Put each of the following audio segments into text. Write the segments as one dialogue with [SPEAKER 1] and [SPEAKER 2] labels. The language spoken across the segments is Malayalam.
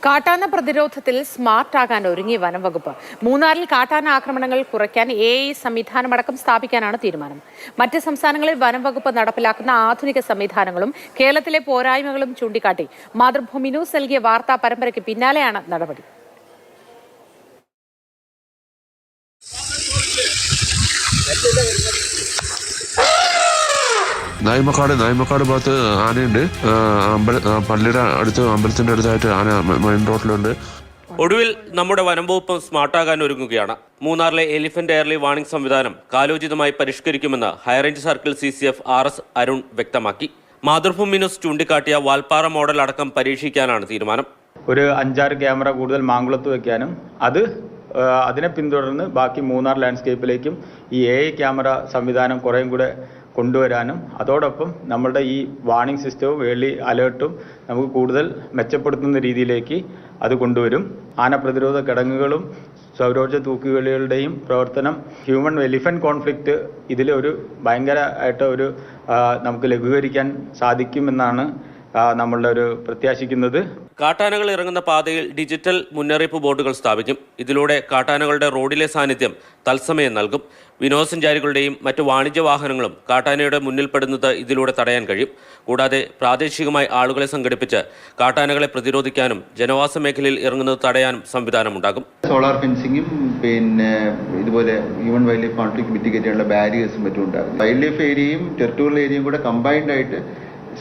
[SPEAKER 1] കാട്ടാന പ്രതിരോധത്തിൽ സ്മാർട്ട് ആകാൻ ഒരുങ്ങി വനം വകുപ്പ്. മൂന്നാറിൽ കാട്ടാന ആക്രമണങ്ങൾ കുറയ്ക്കാൻ AI സംവിധാനമടക്കം സ്ഥാപിക്കാനാണ് തീരുമാനം. മറ്റ് സംസ്ഥാനങ്ങളിൽ വനം വകുപ്പ് നടപ്പിലാക്കുന്ന ആധുനിക സംവിധാനങ്ങളും കേരളത്തിലെ പോരായ്മകളും ചൂണ്ടിക്കാട്ടി മാതൃഭൂമി ന്യൂസ് നൽകിയ വാർത്താ പരമ്പരയ്ക്ക് പിന്നാലെയാണ് നടപടി.
[SPEAKER 2] നായ്മക്കാട് ഭാഗത്ത് ആനയുണ്ട്. പള്ളിയുടെ അടുത്ത്, അമ്പലത്തിന്റെ അടുത്തായിട്ട് ആന മെയിൻ റോഡിലുണ്ട്.
[SPEAKER 3] ഒടുവിൽ നമ്മുടെ വനം വകുപ്പ് സ്മാർട്ടാകാൻ ഒരുങ്ങുകയാണ്. മൂന്നാറിലെ എലിഫന്റ് എയർലി വാർണിംഗ് സംവിധാനം കാലോചിതമായി പരിഷ്കരിക്കുമെന്ന് high range circle CCF RS Arun വ്യക്തമാക്കി. മാതൃഭൂമി ന്യൂസ് ചൂണ്ടിക്കാട്ടിയ വാൽപ്പാറ മോഡൽ അടക്കം പരീക്ഷിക്കാനാണ് തീരുമാനം.
[SPEAKER 4] ഒരു 5-6 ക്യാമറ കൂടുതൽ മാങ്കുളത്ത് വയ്ക്കാനും അതിനെ പിന്തുടർന്ന് ബാക്കി മൂന്നാർ ലാൻഡ്സ്കേപ്പിലേക്കും ഈ AI ക്യാമറ സംവിധാനം കുറേയും കൂടെ കൊണ്ടുവരാനും അതോടൊപ്പം നമ്മളുടെ ഈ വാർണിംഗ് സിസ്റ്റവും ഏർലി അലേർട്ടും നമുക്ക് കൂടുതൽ മെച്ചപ്പെടുത്തുന്ന രീതിയിലേക്ക് അത് കൊണ്ടുവരും. ആന പ്രതിരോധ കിടങ്ങുകളും സൗരോർജ്ജ തൂക്കുകളികളുടെയും പ്രവർത്തനം, ഹ്യൂമൻ എലിഫന്റ് കോൺഫ്ലിക്റ്റ് ഇതിലൊരു ഭയങ്കരമായിട്ട് നമുക്ക് ലഘൂകരിക്കാൻ സാധിക്കുമെന്നാണ് നമ്മളുടെ ഒരു പ്രത്യാശിക്കുന്നത്.
[SPEAKER 3] കാട്ടാനകൾ ഇറങ്ങുന്ന പാതയിൽ ഡിജിറ്റൽ മുന്നറിയിപ്പ് ബോർഡുകൾ സ്ഥാപിക്കും. ഇതിലൂടെ കാട്ടാനകളുടെ റോഡിലെ സാന്നിധ്യം തത്സമയം നൽകും. വിനോദസഞ്ചാരികളുടെയും മറ്റു വാണിജ്യ വാഹനങ്ങളും കാട്ടാനയുടെ മുന്നിൽപ്പെടുന്നത് ഇതിലൂടെ തടയാൻ കഴിയും. കൂടാതെ പ്രാദേശികമായി ആളുകളെ സംഘടിപ്പിച്ച് കാട്ടാനകളെ പ്രതിരോധിക്കാനും ജനവാസ മേഖലയിൽ ഇറങ്ങുന്നത് തടയാനും സംവിധാനമുണ്ടാകും.
[SPEAKER 5] സോളാർ ഫെൻസിങ്ങും ഇതുപോലെ human wild life conflict mitigate ചെയ്യാനുള്ള ബാരിയേഴ്സും മറ്റും ഉണ്ടാകും. വൈൽഡ് ലൈഫ് ഏരിയയും ടെറിട്ടോറിയൽ ഏരിയയും കൂടെ കമ്പൈൻഡ് ആയിട്ട്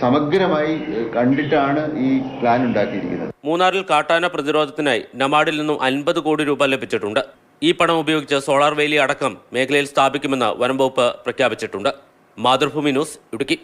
[SPEAKER 5] സമഗ്രമായി കണ്ടിട്ടാണ് ഈ പ്ലാൻ ഉണ്ടാക്കിയിരിക്കുന്നത്.
[SPEAKER 3] മൂന്നാറിൽ കാട്ടാന പ്രതിരോധത്തിനായി നബാർഡിൽ നിന്നും 50 കോടി രൂപ ലഭിച്ചിട്ടുണ്ട്. ഈ പണം ഉപയോഗിച്ച് സോളാർ വേലി അടക്കം മേഖലയിൽ സ്ഥാപിക്കുമെന്ന് വനം വകുപ്പ് പ്രഖ്യാപിച്ചിട്ടുണ്ട്. മാതൃഭൂമി ന്യൂസ്, ഇടുക്കി.